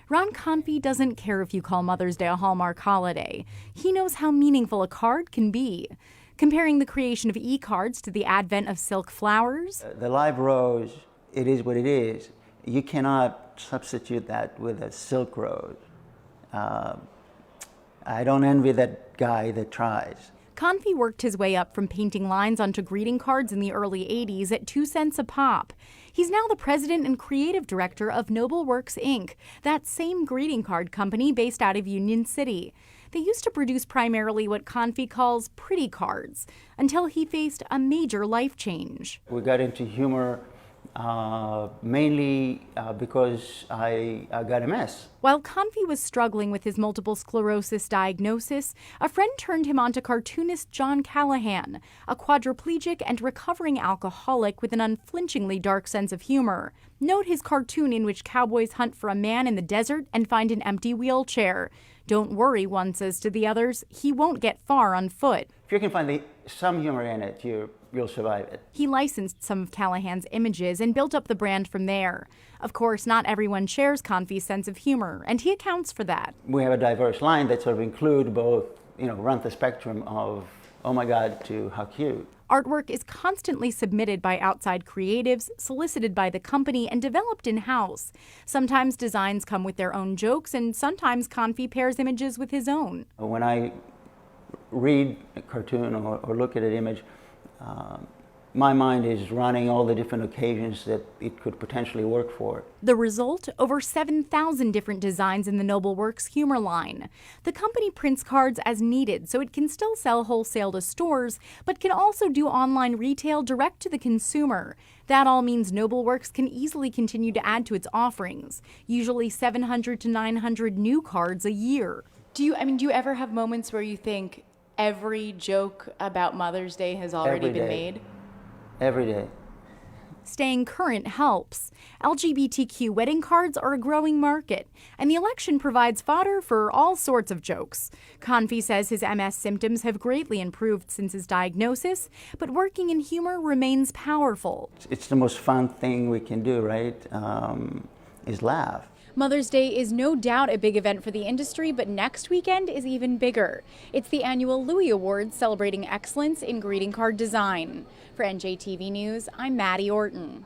Ron Kanfi doesn't care if you call Mother's Day a Hallmark holiday. He knows how meaningful a card can be. Comparing the creation of e-cards to the advent of silk flowers. The live rose, it is what it is. You cannot substitute that with a silk rose. I don't envy that guy that tries. Kanfi worked his way up from painting lines onto greeting cards in the early 80s at 2 cents a pop. He's now the president and creative director of NobleWorks Inc., that same greeting card company based out of Union City. They used to produce primarily what Kanfi calls pretty cards, until he faced a major life change. We got into humor mainly because I got MS. While Kanfi was struggling with his multiple sclerosis diagnosis, a friend turned him on to cartoonist John Callahan, a quadriplegic and recovering alcoholic with an unflinchingly dark sense of humor. Note his cartoon in which cowboys hunt for a man in the desert and find an empty wheelchair. Don't worry, one says to the others, he won't get far on foot. If you can find some humor in it, you'll survive it. He licensed some of Callahan's images and built up the brand from there. Of course, not everyone shares Kanfi's sense of humor, and he accounts for that. We have a diverse line that sort of include both, run the spectrum of, oh my God, to how cute. Artwork is constantly submitted by outside creatives, solicited by the company, and developed in-house. Sometimes designs come with their own jokes, and sometimes Kanfi pairs images with his own. When I read a cartoon or look at an image, my mind is running all the different occasions that it could potentially work for. The result? Over 7,000 different designs in the NobleWorks humor line. The company prints cards as needed, so it can still sell wholesale to stores, but can also do online retail direct to the consumer. That all means NobleWorks can easily continue to add to its offerings, usually 700 to 900 new cards a year. Do you ever have moments where you think every joke about Mother's Day has already been made? Every day. Staying current helps. LGBTQ wedding cards are a growing market, and the election provides fodder for all sorts of jokes. Kanfi says his MS symptoms have greatly improved since his diagnosis, but working in humor remains powerful. It's the most fun thing we can do, right? Is laugh. Mother's Day is no doubt a big event for the industry, but next weekend is even bigger. It's the annual Louis Awards celebrating excellence in greeting card design. For NJTV News, I'm Maddie Orton.